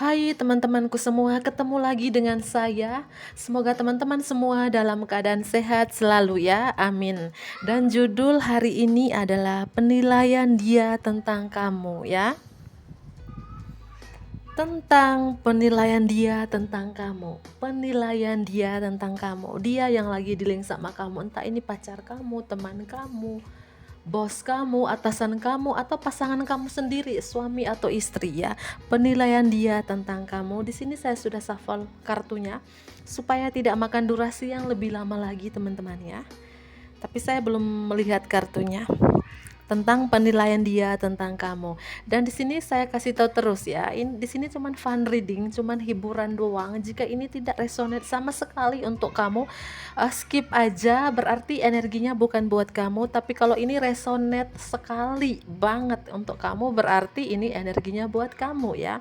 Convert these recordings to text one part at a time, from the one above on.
Hai teman-temanku semua, ketemu lagi dengan saya. Semoga teman-teman semua dalam keadaan sehat selalu ya, amin. Dan judul hari ini adalah penilaian dia tentang kamu ya. Tentang penilaian dia tentang kamu. Penilaian dia tentang kamu. Dia yang lagi dealing sama kamu, entah ini pacar kamu, teman kamu, bos kamu, atasan kamu, atau pasangan kamu sendiri, suami atau istri ya. Penilaian dia tentang kamu. Di sini saya sudah shuffle kartunya supaya tidak makan durasi yang lebih lama lagi teman-teman ya. Tapi saya belum melihat kartunya tentang penilaian dia tentang kamu. Dan di sini saya kasih tahu terus ya. Di sini cuman fun reading, cuman hiburan doang. Jika ini tidak resonate sama sekali untuk kamu, skip aja, berarti energinya bukan buat kamu. Tapi kalau ini resonate sekali banget untuk kamu, berarti ini energinya buat kamu ya.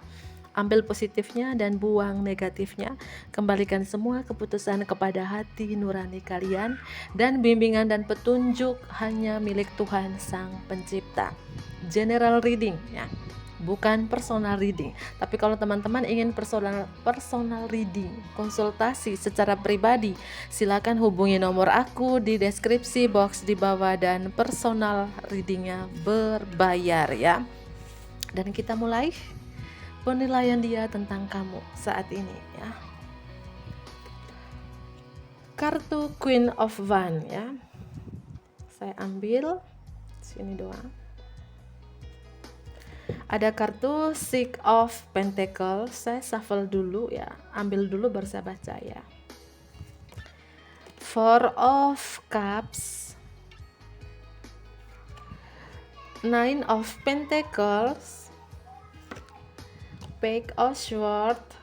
Ambil positifnya dan buang negatifnya. Kembalikan semua keputusan kepada hati nurani kalian, dan bimbingan dan petunjuk hanya milik Tuhan Sang Pencipta. General reading ya, bukan personal reading. Tapi kalau teman-teman ingin personal reading, konsultasi secara pribadi, silakan hubungi nomor aku di deskripsi box di bawah, dan personal readingnya berbayar ya. Dan kita mulai penilaian dia tentang kamu saat ini ya. Kartu Queen of Wands ya. Saya ambil sini doang. Ada kartu Six of Pentacles. Saya shuffle dulu ya. Ambil dulu baru saya baca ya. Four of Cups, Nine of Pentacles, Page of Swords,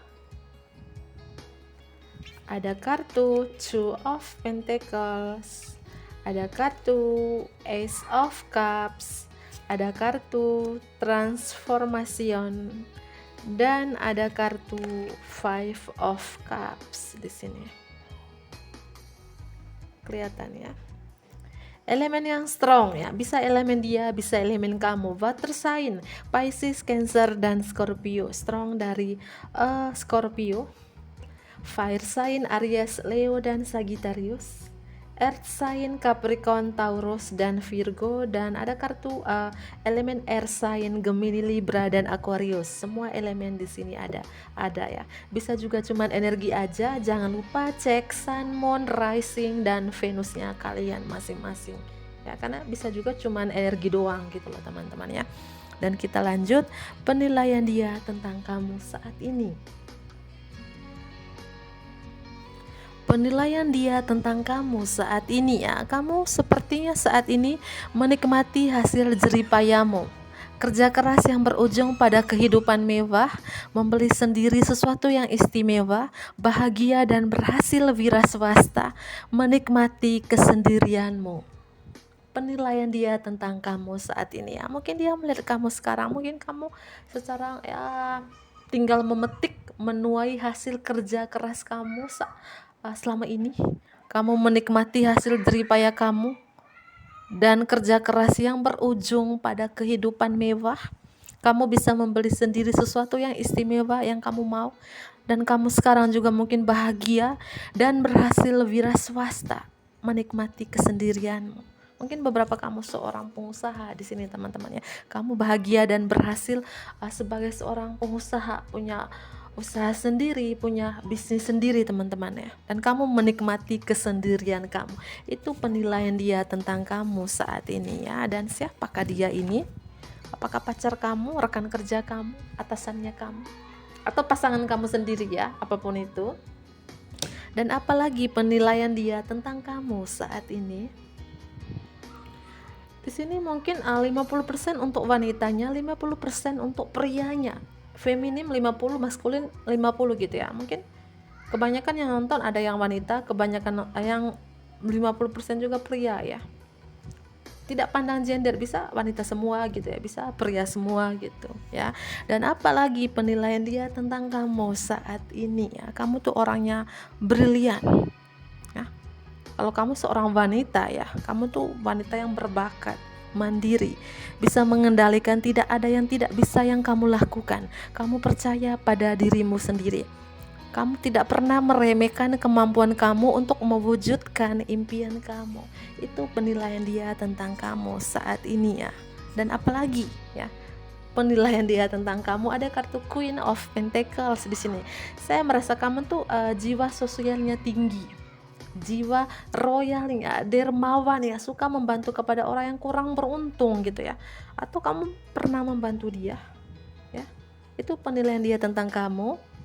ada kartu Two of Pentacles, ada kartu Ace of Cups, ada kartu Transformation, dan ada kartu Five of Cups di sini. Kelihatan ya. Elemen yang strong ya, bisa elemen dia, bisa elemen kamu. Water sign, Pisces, Cancer, dan Scorpio. Strong dari Scorpio. Fire sign, Aries, Leo, dan Sagittarius. Earth sign, Capricorn, Taurus, dan Virgo. Dan ada kartu elemen air sign, Gemini, Libra, dan Aquarius. Semua elemen di sini ada ya. Bisa juga cuman energi aja. Jangan lupa cek Sun, Moon, Rising, dan Venusnya kalian masing-masing ya, karena bisa juga cuman energi doang gitu loh teman-teman ya. Dan kita lanjut penilaian dia tentang kamu saat ini. Penilaian dia tentang kamu saat ini ya. Kamu sepertinya saat ini menikmati hasil jeripayahmu. Kerja keras yang berujung pada kehidupan mewah, membeli sendiri sesuatu yang istimewa, bahagia dan berhasil wira swasta, menikmati kesendirianmu. Penilaian dia tentang kamu saat ini ya. Mungkin dia melihat kamu sekarang, mungkin kamu secara ya tinggal memetik, menuai hasil kerja keras kamu selama ini. Kamu menikmati hasil jeripaya kamu dan kerja keras yang berujung pada kehidupan mewah. Kamu bisa membeli sendiri sesuatu yang istimewa yang kamu mau, dan kamu sekarang juga mungkin bahagia dan berhasil wira swasta, menikmati kesendirianmu. Mungkin beberapa kamu seorang pengusaha di sini teman-teman ya. Kamu bahagia dan berhasil sebagai seorang pengusaha, punya usaha sendiri, punya bisnis sendiri teman-teman ya. Dan kamu menikmati kesendirian kamu. Itu penilaian dia tentang kamu saat ini ya. Dan siapakah dia ini? Apakah pacar kamu, rekan kerja kamu, atasannya kamu, atau pasangan kamu sendiri ya, apapun itu. Dan apalagi penilaian dia tentang kamu saat ini? Di sini mungkin 50% untuk wanitanya, 50% untuk prianya. Feminim 50, maskulin 50 gitu ya. Mungkin kebanyakan yang nonton ada yang wanita, kebanyakan yang 50% juga pria ya. Tidak pandang gender, bisa wanita semua gitu ya, bisa pria semua gitu ya. Dan apalagi penilaian dia tentang kamu saat ini ya. Kamu tuh orangnya brilian ya. Kalau kamu seorang wanita ya, kamu tuh wanita yang berbakat, mandiri, bisa mengendalikan, tidak ada yang tidak bisa yang kamu lakukan. Kamu percaya pada dirimu sendiri. Kamu tidak pernah meremehkan kemampuan kamu untuk mewujudkan impian kamu. Itu penilaian dia tentang kamu saat ini ya. Dan apalagi ya, penilaian dia tentang kamu, ada kartu Queen of Pentacles di sini. Saya merasa kamu tuh jiwa sosialnya tinggi, jiwa royalnya, dermawan ya, suka membantu kepada orang yang kurang beruntung gitu ya. Atau kamu pernah membantu dia ya. Itu penilaian dia tentang kamu.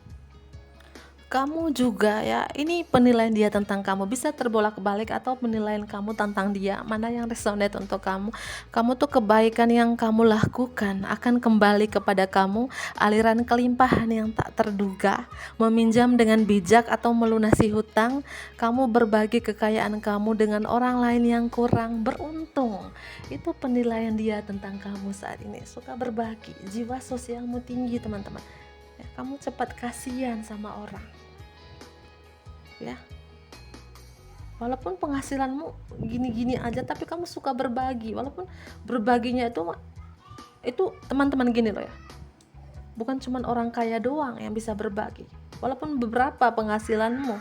Kamu juga ya, ini penilaian dia tentang kamu, bisa terbolak-balik atau penilaian kamu tentang dia, mana yang resonate untuk kamu. Kamu tuh kebaikan yang kamu lakukan akan kembali kepada kamu, aliran kelimpahan yang tak terduga, meminjam dengan bijak atau melunasi hutang, kamu berbagi kekayaan kamu dengan orang lain yang kurang beruntung. Itu penilaian dia tentang kamu saat ini, suka berbagi, jiwa sosialmu tinggi teman-teman ya, kamu cepat kasihan sama orang ya, walaupun penghasilanmu gini-gini aja tapi kamu suka berbagi, walaupun berbaginya itu teman-teman gini loh ya, bukan cuma orang kaya doang yang bisa berbagi. Walaupun beberapa penghasilanmu,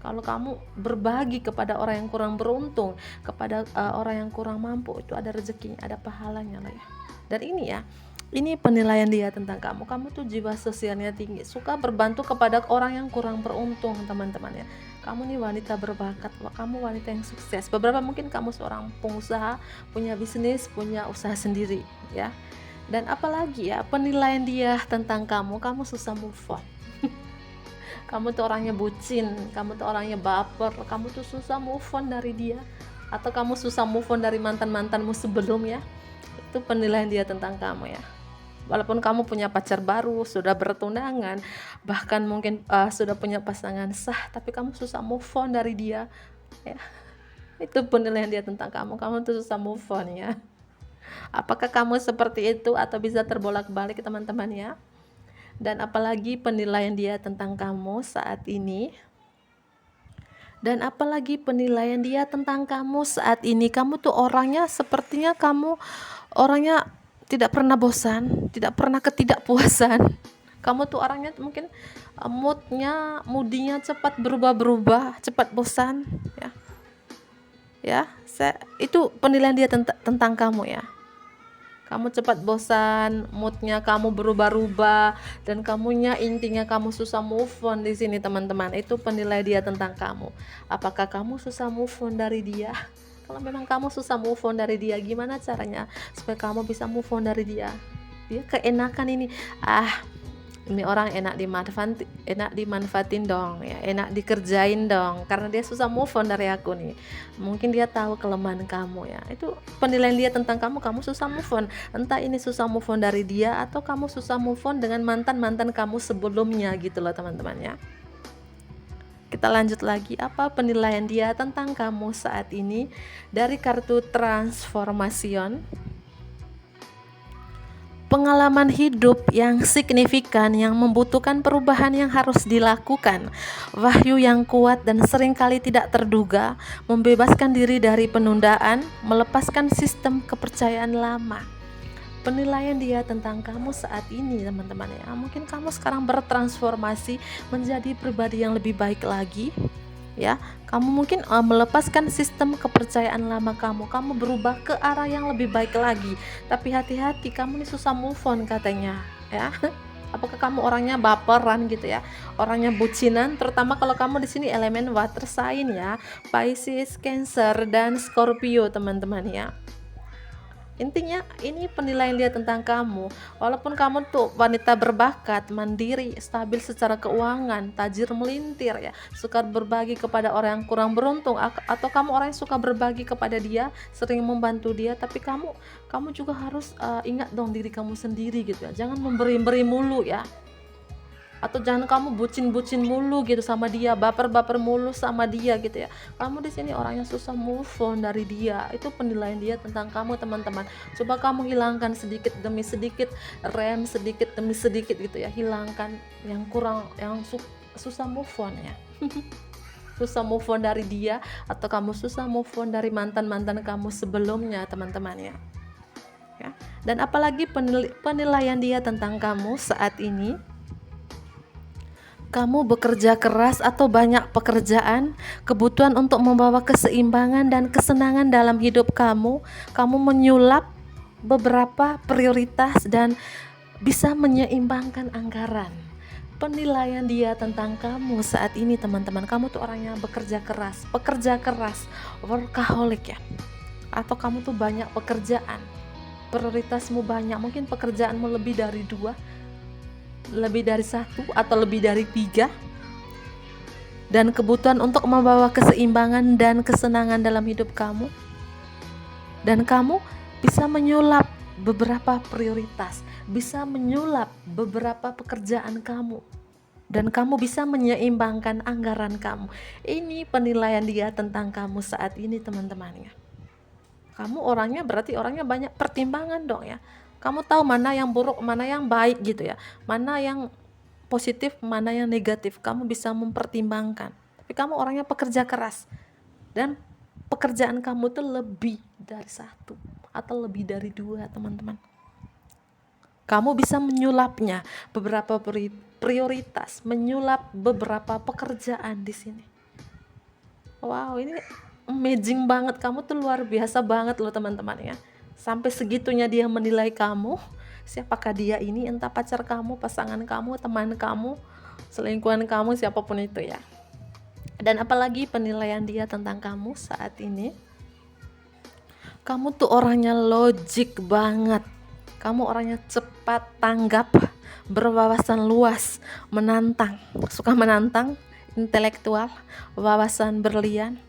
kalau kamu berbagi kepada orang yang kurang beruntung, kepada orang yang kurang mampu, itu ada rezekinya, ada pahalanya lah ya. Dan ini penilaian dia tentang kamu. Kamu tuh jiwa sosialnya tinggi, suka berbantu kepada orang yang kurang beruntung teman-teman ya. Kamu nih wanita berbakat, kamu wanita yang sukses. Beberapa mungkin kamu seorang pengusaha, punya bisnis, punya usaha sendiri ya. Dan apalagi ya, penilaian dia tentang kamu susah move on. Kamu tuh orangnya bucin, kamu tuh orangnya baper, kamu tuh susah move on dari dia. Atau kamu susah move on dari mantan-mantanmu sebelumnya. Itu penilaian dia tentang kamu ya. Walaupun kamu punya pacar baru, sudah bertunangan, bahkan mungkin sudah punya pasangan sah, tapi kamu susah move on dari dia ya. Itu penilaian dia tentang kamu tuh susah move on ya. Apakah kamu seperti itu atau bisa terbolak-balik teman-teman ya? Dan apalagi penilaian dia tentang kamu saat ini? Dan apalagi penilaian dia tentang kamu saat ini? Kamu tuh orangnya, sepertinya kamu orangnya tidak pernah bosan, tidak pernah ketidakpuasan. Kamu tuh orangnya mungkin moodinya cepat berubah-berubah, cepat bosan ya. Ya, itu penilaian dia tentang kamu ya. Kamu cepat bosan, moodnya kamu berubah-ubah, dan intinya kamu susah move on di sini teman-teman. Itu penilaian dia tentang kamu. Apakah kamu susah move on dari dia? Kalau memang kamu susah move on dari dia, gimana caranya supaya kamu bisa move on dari dia? Dia keenakan ini orang enak dimanfaatin dong ya, enak dikerjain dong, karena dia susah move on dari aku nih. Mungkin dia tahu kelemahan kamu ya. Itu penilaian dia tentang kamu susah move on. Entah ini susah move on dari dia atau kamu susah move on dengan mantan kamu sebelumnya gitu loh teman-teman ya. Kita lanjut lagi, apa penilaian dia tentang kamu saat ini dari kartu Transformation. Pengalaman hidup yang signifikan yang membutuhkan perubahan yang harus dilakukan. Wahyu yang kuat dan seringkali tidak terduga, membebaskan diri dari penundaan, melepaskan sistem kepercayaan lama. Penilaian dia tentang kamu saat ini teman-teman ya, mungkin kamu sekarang bertransformasi menjadi pribadi yang lebih baik lagi ya. Kamu mungkin melepaskan sistem kepercayaan lama kamu berubah ke arah yang lebih baik lagi. Tapi hati-hati, kamu ini susah move on katanya ya. Apakah kamu orangnya baperan gitu ya, orangnya bucinan, terutama kalau kamu di sini elemen water sign ya, Pisces, Cancer, dan Scorpio teman-teman ya. Intinya ini penilaian dia tentang kamu. Walaupun kamu tuh wanita berbakat, mandiri, stabil secara keuangan, tajir melintir ya, suka berbagi kepada orang yang kurang beruntung, atau kamu orang yang suka berbagi kepada dia, sering membantu dia, tapi kamu juga harus ingat dong diri kamu sendiri gitu ya. Jangan memberi mulu ya. Atau jangan kamu bucin mulu gitu sama dia, baper mulu sama dia gitu ya. Kamu di sini orang yang susah move on dari dia. Itu penilaian dia tentang kamu teman-teman. Coba kamu hilangkan sedikit demi sedikit, rem sedikit demi sedikit gitu ya. Hilangkan yang kurang, yang susah move on ya. susah move on dari dia, atau kamu susah move on dari mantan-mantan kamu sebelumnya, teman-teman ya. Dan apalagi penilaian dia tentang kamu saat ini. Kamu bekerja keras atau banyak pekerjaan, kebutuhan untuk membawa keseimbangan dan kesenangan dalam hidup kamu. Kamu menyulap beberapa prioritas dan bisa menyeimbangkan anggaran. Penilaian dia tentang kamu saat ini, teman-teman, kamu tuh orangnya pekerja keras, workaholic ya. Atau kamu tuh banyak pekerjaan, prioritasmu banyak, mungkin pekerjaanmu lebih dari 2, lebih dari 1, atau lebih dari 3, dan kebutuhan untuk membawa keseimbangan dan kesenangan dalam hidup kamu. Dan kamu bisa menyulap beberapa prioritas, bisa menyulap beberapa pekerjaan kamu, dan kamu bisa menyeimbangkan anggaran kamu. Ini penilaian dia tentang kamu saat ini, teman-teman ya. Kamu berarti orangnya banyak pertimbangan dong ya. Kamu tahu mana yang buruk, mana yang baik gitu ya, mana yang positif, mana yang negatif. Kamu bisa mempertimbangkan. Tapi kamu orangnya pekerja keras, dan pekerjaan kamu tuh lebih dari 1 atau lebih dari 2, teman-teman. Kamu bisa menyulapnya beberapa prioritas, menyulap beberapa pekerjaan di sini. Wow, ini amazing banget. Kamu tuh luar biasa banget loh, teman-teman ya. Sampai segitunya dia menilai kamu. Siapakah dia ini? Entah pacar kamu, pasangan kamu, teman kamu, selingkuhan kamu, siapapun itu ya. Dan apalagi penilaian dia tentang kamu saat ini. Kamu tuh orangnya logik banget. Kamu orangnya cepat tanggap, berwawasan luas, menantang, suka menantang, intelektual, wawasan berlian.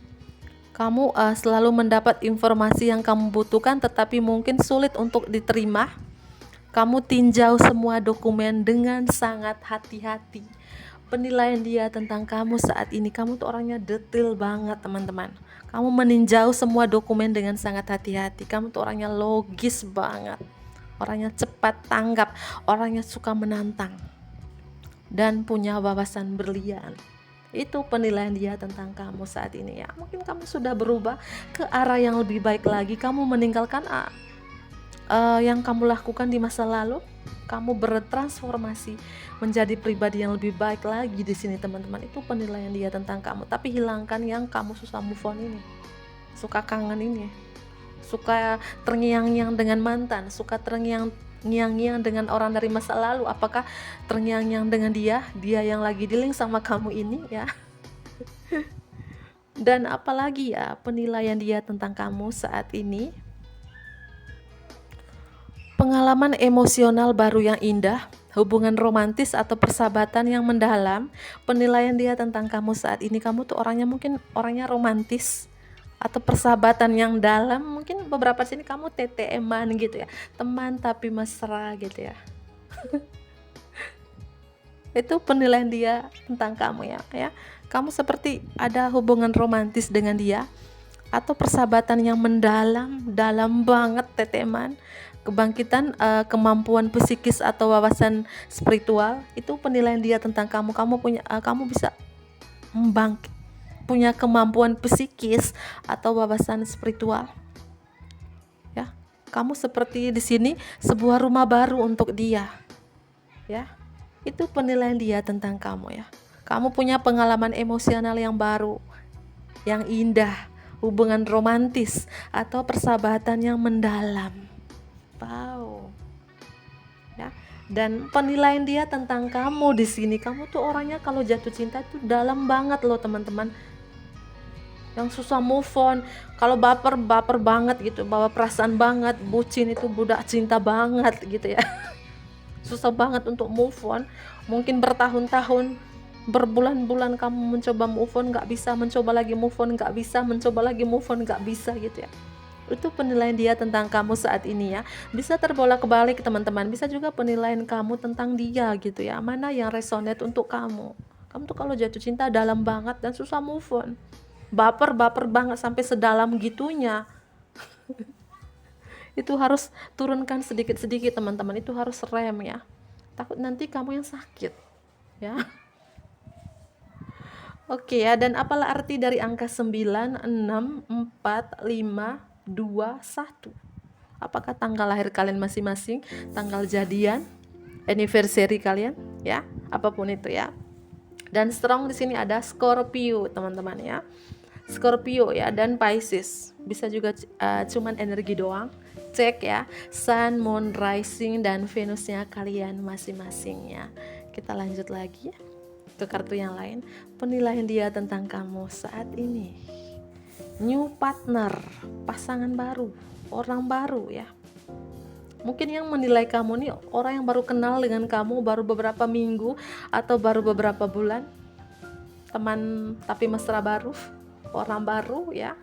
Kamu selalu mendapat informasi yang kamu butuhkan, tetapi mungkin sulit untuk diterima. Kamu tinjau semua dokumen dengan sangat hati-hati. Penilaian dia tentang kamu saat ini, kamu tuh orangnya detail banget, teman-teman. Kamu meninjau semua dokumen dengan sangat hati-hati. Kamu tuh orangnya logis banget, orangnya cepat tanggap, orangnya suka menantang, dan punya wawasan berlian. Itu penilaian dia tentang kamu saat ini ya. Mungkin kamu sudah berubah ke arah yang lebih baik lagi. Kamu meninggalkan yang kamu lakukan di masa lalu. Kamu bertransformasi menjadi pribadi yang lebih baik lagi di sini, teman-teman. Itu penilaian dia tentang kamu. Tapi hilangkan yang kamu susah move on ini, suka kangen ini, suka terngiang-ngiang dengan mantan, suka terngiang-ngiang dengan orang dari masa lalu. Apakah terngiang-ngiang dengan dia yang lagi dealing sama kamu ini ya. Dan apalagi ya penilaian dia tentang kamu saat ini. Pengalaman emosional baru yang indah, hubungan romantis atau persahabatan yang mendalam. Penilaian dia tentang kamu saat ini, kamu tuh mungkin orangnya romantis atau persahabatan yang dalam. Mungkin beberapa sini kamu TTM-an gitu ya, teman tapi mesra gitu ya. Itu penilaian dia tentang kamu ya. Kamu seperti ada hubungan romantis dengan dia, atau persahabatan yang mendalam, dalam banget, TTM-an. Kebangkitan kemampuan psikis atau wawasan spiritual. Itu penilaian dia tentang kamu. Kamu bisa membangkit, punya kemampuan psikis atau wawasan spiritual ya. Kamu seperti di sini sebuah rumah baru untuk dia ya. Itu penilaian dia tentang kamu ya. Kamu punya pengalaman emosional yang baru, yang indah, hubungan romantis atau persahabatan yang mendalam. Wow. Ya. Dan penilaian dia tentang kamu di sini, kamu tuh orangnya kalau jatuh cinta tuh dalam banget loh, teman-teman. Yang susah move on, kalau baper banget gitu, bawa perasaan banget, bucin itu budak cinta banget gitu ya. Susah banget untuk move on. Mungkin bertahun-tahun, berbulan-bulan kamu mencoba move on, nggak bisa, mencoba lagi move on, nggak bisa, mencoba lagi move on, nggak bisa gitu ya. Itu penilaian dia tentang kamu saat ini ya. Bisa terbolak-balik, teman-teman. Bisa juga penilaian kamu tentang dia gitu ya. Mana yang resonate untuk kamu. Kamu tuh kalau jatuh cinta dalam banget dan susah move on. Baper banget sampai sedalam gitunya. Itu harus turunkan sedikit-sedikit, teman-teman. Itu harus rem ya. Takut nanti kamu yang sakit ya. Oke ya, dan apalah arti dari angka 9, 6, 4, 5, 2, 1? Apakah tanggal lahir kalian masing-masing, tanggal jadian, anniversary kalian, ya, apapun itu ya. Dan strong di sini ada Scorpio, teman-teman ya. Scorpio ya, dan Pisces. Bisa juga cuman energi doang. Cek ya, Sun, Moon, Rising, dan Venusnya kalian masing-masing ya. Kita lanjut lagi ya ke kartu yang lain. Penilaian dia tentang kamu saat ini. New partner, pasangan baru, orang baru ya. Mungkin yang menilai kamu nih orang yang baru kenal dengan kamu, baru beberapa minggu atau baru beberapa bulan. Teman tapi mesra baru, orang baru ya.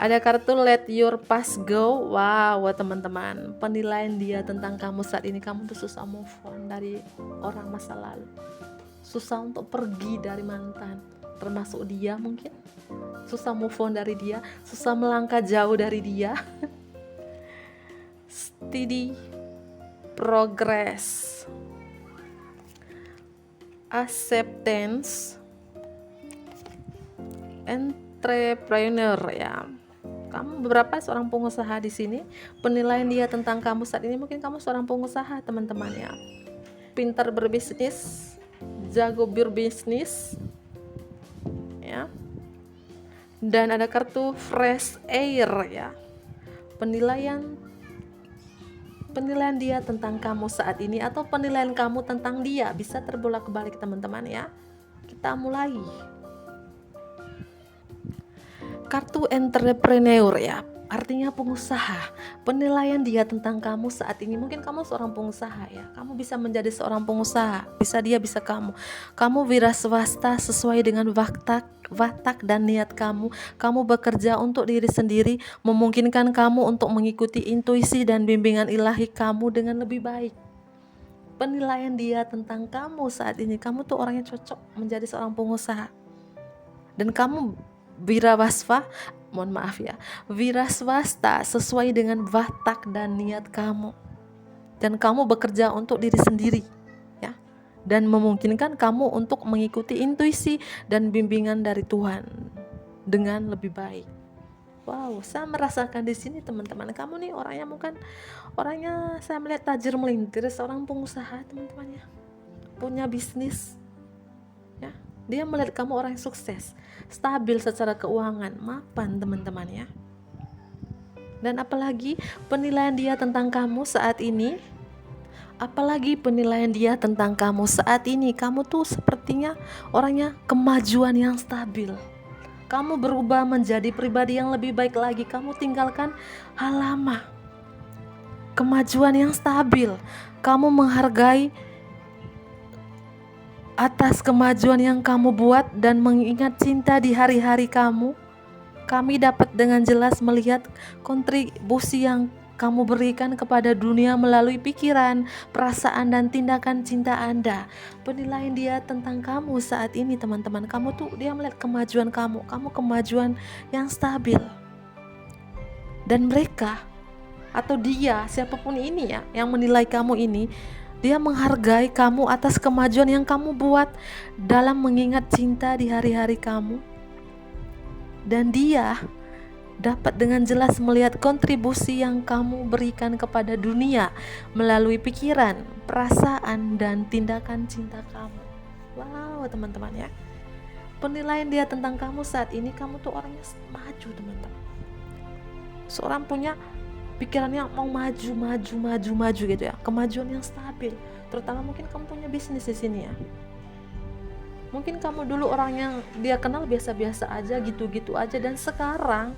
Ada kartu let your past go. Wow, teman-teman, penilaian dia tentang kamu saat ini, kamu tuh susah move on dari orang masa lalu, susah untuk pergi dari mantan, termasuk dia. Mungkin susah move on dari dia, susah melangkah jauh dari dia. Steady progress, acceptance, entrepreneur ya. Kamu beberapa seorang pengusaha di sini. Penilaian dia tentang kamu saat ini, mungkin kamu seorang pengusaha, teman-teman ya. Pintar berbisnis, jago berbisnis ya. Dan ada kartu fresh air ya. Penilaian dia tentang kamu saat ini, atau penilaian kamu tentang dia bisa terbolak-balik, teman-teman ya. Kita mulai. Kartu entrepreneur ya, artinya pengusaha. Penilaian dia tentang kamu saat ini, mungkin kamu seorang pengusaha ya. Kamu bisa menjadi seorang pengusaha, bisa dia, bisa kamu. Kamu wira swasta sesuai dengan watak dan niat kamu. Kamu bekerja untuk diri sendiri, memungkinkan kamu untuk mengikuti intuisi dan bimbingan ilahi kamu dengan lebih baik. Penilaian dia tentang kamu saat ini, kamu tuh orangnya cocok menjadi seorang pengusaha. Dan kamu wira swasta sesuai dengan watak dan niat kamu. Dan kamu bekerja untuk diri sendiri ya. Dan memungkinkan kamu untuk mengikuti intuisi dan bimbingan dari Tuhan dengan lebih baik. Wow, saya merasakan di sini, teman-teman, kamu nih orangnya saya melihat tajir melintir, seorang pengusaha, teman-teman ya. Punya bisnis. Ya, dia melihat kamu orang yang sukses, stabil secara keuangan, mapan, teman-teman ya. Dan apalagi penilaian dia tentang kamu saat ini, kamu tuh sepertinya orangnya kemajuan yang stabil. Kamu berubah menjadi pribadi yang lebih baik lagi. Kamu tinggalkan hal lama. Kemajuan yang stabil. Kamu menghargai atas kemajuan yang kamu buat dan mengingat cinta di hari-hari kamu. Kami dapat dengan jelas melihat kontribusi yang kamu berikan kepada dunia melalui pikiran, perasaan, dan tindakan cinta Anda. Penilaian dia tentang kamu saat ini, teman-teman, dia melihat kemajuan kamu kemajuan yang stabil. Dan mereka atau dia, siapapun ini ya, yang menilai kamu ini, dia menghargai kamu atas kemajuan yang kamu buat dalam mengingat cinta di hari-hari kamu. Dan dia dapat dengan jelas melihat kontribusi yang kamu berikan kepada dunia melalui pikiran, perasaan, dan tindakan cinta kamu. Wow, teman-teman ya. Penilaian dia tentang kamu saat ini, kamu tuh orangnya maju, teman-teman. Seorang punya pikiran yang mau maju gitu ya. Kemajuan yang stabil. Terutama mungkin kamu punya bisnis di sini ya. Mungkin kamu dulu orang yang dia kenal biasa-biasa aja, gitu-gitu aja, dan sekarang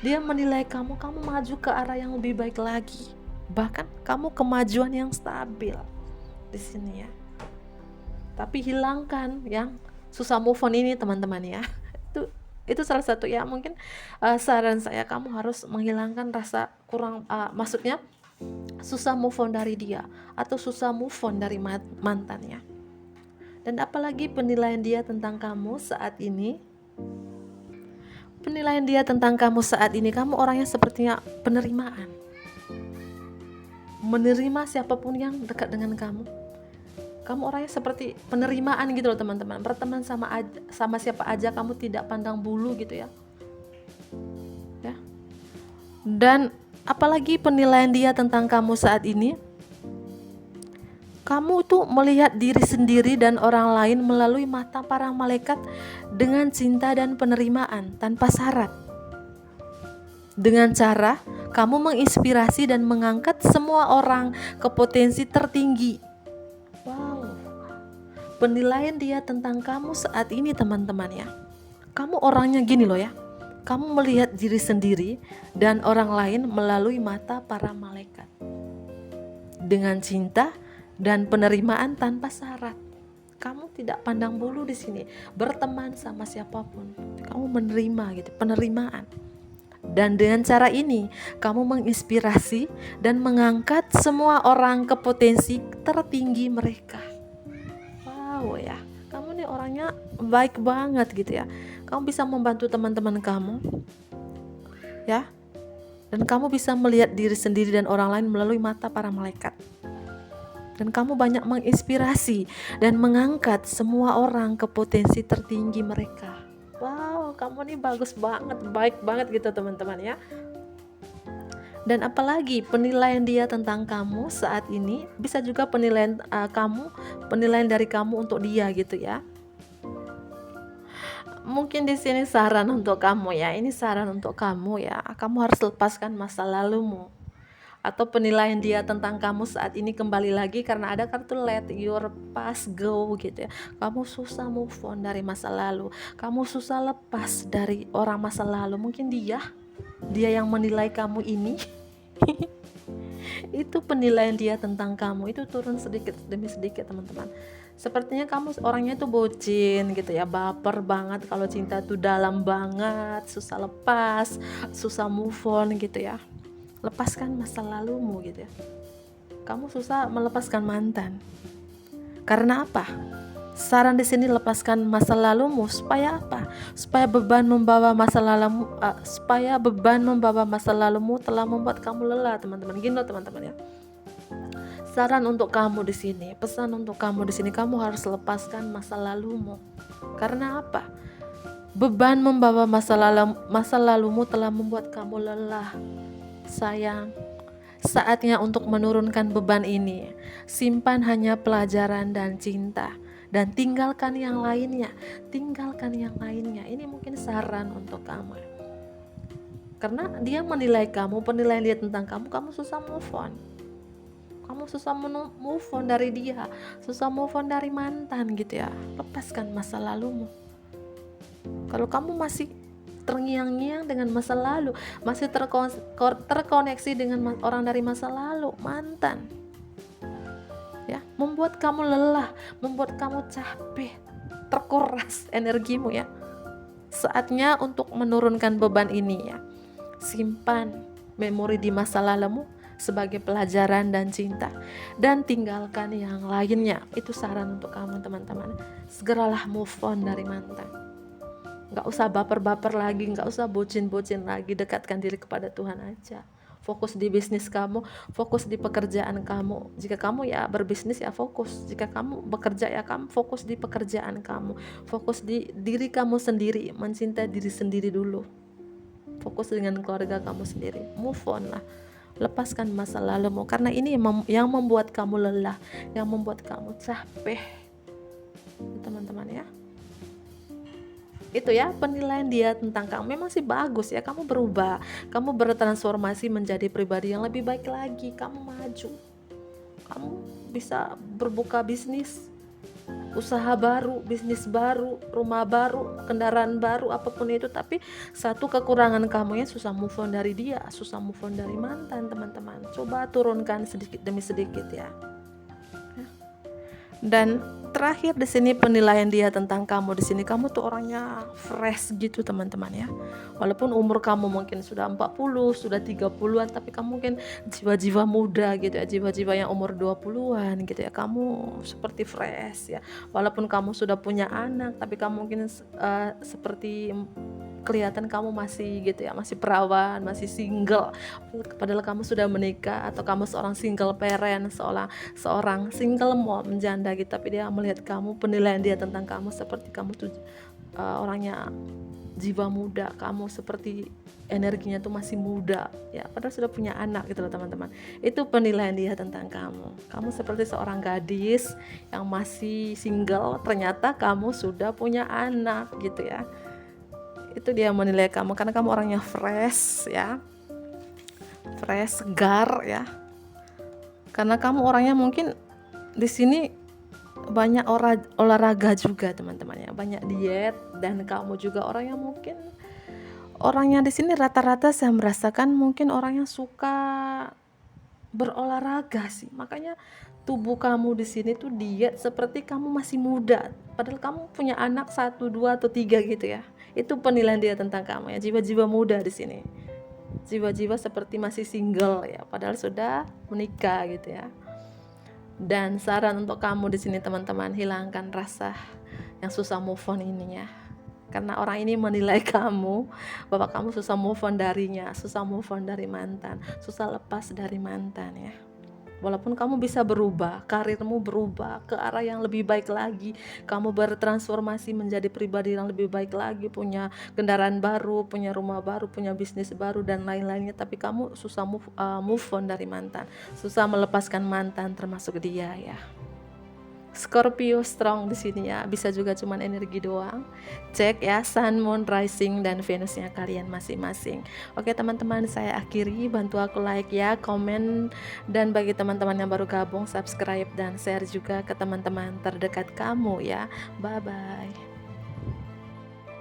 dia menilai kamu maju ke arah yang lebih baik lagi. Bahkan kamu kemajuan yang stabil di sini ya. Tapi hilangkan yang susah move on ini, teman-teman ya. Itu salah satu ya, mungkin saran saya, kamu harus menghilangkan rasa kurang, maksudnya susah move on dari dia atau susah move on dari mantannya. Dan apalagi penilaian dia tentang kamu saat ini. Penilaian dia tentang kamu saat ini, kamu orangnya sepertinya penerimaan. Menerima siapapun yang dekat dengan kamu. Kamu orangnya seperti penerimaan gitu loh teman-teman. Berteman sama siapa aja kamu tidak pandang bulu gitu ya. Ya. Dan apalagi penilaian dia tentang kamu saat ini, kamu tuh melihat diri sendiri dan orang lain melalui mata para malaikat dengan cinta dan penerimaan tanpa syarat. Dengan cara kamu menginspirasi dan mengangkat semua orang ke potensi tertinggi. Wow. Penilaian dia tentang kamu saat ini teman-teman ya. Kamu orangnya gini loh ya. Kamu melihat diri sendiri dan orang lain melalui mata para malaikat. Dengan cinta dan penerimaan tanpa syarat. Kamu tidak pandang bulu di sini, berteman sama siapapun. Kamu menerima gitu, penerimaan. Dan dengan cara ini, kamu menginspirasi dan mengangkat semua orang ke potensi tertinggi mereka. Wow ya, kamu nih orangnya baik banget gitu ya. Kamu bisa membantu teman-teman kamu, ya. Dan kamu bisa melihat diri sendiri dan orang lain melalui mata para malaikat. Dan kamu banyak menginspirasi dan mengangkat semua orang ke potensi tertinggi mereka. Wow, kamu nih bagus banget, baik banget gitu teman-teman ya. Dan apalagi penilaian dia tentang kamu saat ini bisa juga penilaian dari kamu untuk dia gitu ya. Mungkin di sini saran untuk kamu ya. Ini saran untuk kamu ya. Kamu harus lepaskan masa lalumu. Atau penilaian dia tentang kamu saat ini kembali lagi karena ada kartu let your past go gitu ya. Kamu susah move on dari masa lalu, kamu susah lepas dari orang masa lalu. Mungkin dia yang menilai kamu ini itu penilaian dia tentang kamu itu turun sedikit demi sedikit teman-teman. Sepertinya kamu orangnya tuh bocin gitu ya, baper banget kalau cinta tuh dalam banget, susah lepas, susah move on gitu ya. Lepaskan masa lalumu gitu ya. Kamu susah melepaskan mantan. Karena apa? Saran di sini lepaskan masa lalumu supaya apa? Supaya beban membawa masa lalumu telah membuat kamu lelah, teman-teman. Gini loh teman-teman ya. Saran untuk kamu di sini, pesan untuk kamu di sini, kamu harus lepaskan masa lalumu. Karena apa? Beban membawa masa lalumu telah membuat kamu lelah. Sayang, saatnya untuk menurunkan beban ini. Simpan hanya pelajaran dan cinta, dan tinggalkan yang lainnya. Ini mungkin saran untuk kamu. Karena dia menilai kamu, penilaian dia tentang kamu susah move on. Kamu susah move on dari dia, susah move on dari mantan gitu ya. Lepaskan masa lalumu. Kalau kamu masih terngiang-ngiang dengan masa lalu, masih terkoneksi dengan orang dari masa lalu, mantan ya, membuat kamu lelah, membuat kamu capek, terkuras energimu ya. Saatnya untuk menurunkan beban ini ya. Simpan memori di masa lalumu sebagai pelajaran dan cinta, dan tinggalkan yang lainnya. Itu saran untuk kamu teman-teman. Segeralah move on dari mantan. Gak usah baper-baper lagi, gak usah bocin-bocin lagi. Dekatkan diri kepada Tuhan aja. Fokus di bisnis kamu, fokus di pekerjaan kamu. Jika kamu ya berbisnis ya fokus. Jika kamu bekerja ya kamu fokus di pekerjaan kamu. Fokus di diri kamu sendiri, mencintai diri sendiri dulu. Fokus dengan keluarga kamu sendiri. Move on lah. Lepaskan masa lalumu, karena ini yang membuat kamu lelah, yang membuat kamu capek. Teman-teman ya. Itu ya penilaian dia tentang kamu. Memang sih bagus ya, kamu berubah, kamu bertransformasi menjadi pribadi yang lebih baik lagi, kamu maju, kamu bisa berbuka bisnis, usaha baru, bisnis baru, rumah baru, kendaraan baru, apapun itu. Tapi satu kekurangan kamu ya, susah move on dari dia, susah move on dari mantan. Teman-teman coba turunkan sedikit demi sedikit ya. Dan terakhir di sini penilaian dia tentang kamu di sini, kamu tuh orangnya fresh gitu teman-teman ya. Walaupun umur kamu mungkin sudah 40, sudah 30-an, tapi kamu mungkin jiwa-jiwa muda gitu ya, jiwa-jiwa yang umur 20-an gitu ya. Kamu seperti fresh ya. Walaupun kamu sudah punya anak, tapi kamu mungkin seperti kelihatan kamu masih gitu ya, masih perawan, masih single, padahal kamu sudah menikah, atau kamu seorang single parent, seorang single mom, janda gitu, tapi dia melihat kamu, penilaian dia tentang kamu seperti kamu tuh orangnya jiwa muda, kamu seperti energinya tuh masih muda ya, padahal sudah punya anak gitu loh teman-teman. Itu penilaian dia tentang kamu seperti seorang gadis yang masih single, ternyata kamu sudah punya anak gitu ya. Itu dia menilai kamu, karena kamu orangnya fresh ya, fresh, segar ya, karena kamu orangnya mungkin di sini banyak olahraga juga teman-teman ya, banyak diet, dan kamu juga orang yang mungkin orangnya di sini rata-rata saya merasakan mungkin orang yang suka berolahraga sih, makanya tubuh kamu di sini tuh diet seperti kamu masih muda, padahal kamu punya anak 1, 2, atau 3 gitu ya. Itu penilaian dia tentang kamu ya, jiwa-jiwa muda di sini, jiwa-jiwa seperti masih single ya, padahal sudah menikah gitu ya. Dan saran untuk kamu di sini teman-teman, hilangkan rasa yang susah move on ini ya. Karena orang ini menilai kamu bahwa kamu susah move on darinya, susah move on dari mantan, susah lepas dari mantan ya. Walaupun kamu bisa berubah, karirmu berubah ke arah yang lebih baik lagi, kamu bertransformasi menjadi pribadi yang lebih baik lagi, punya kendaraan baru, punya rumah baru, punya bisnis baru dan lain-lainnya, tapi kamu susah move on dari mantan, susah melepaskan mantan termasuk dia ya. Scorpio strong di sini ya, bisa juga cuman energi doang. Cek ya Sun, Moon, Rising dan Venusnya kalian masing-masing. Oke teman-teman, saya akhiri, bantu aku like ya, komen, dan bagi teman-teman yang baru gabung, subscribe dan share juga ke teman-teman terdekat kamu ya. Bye bye.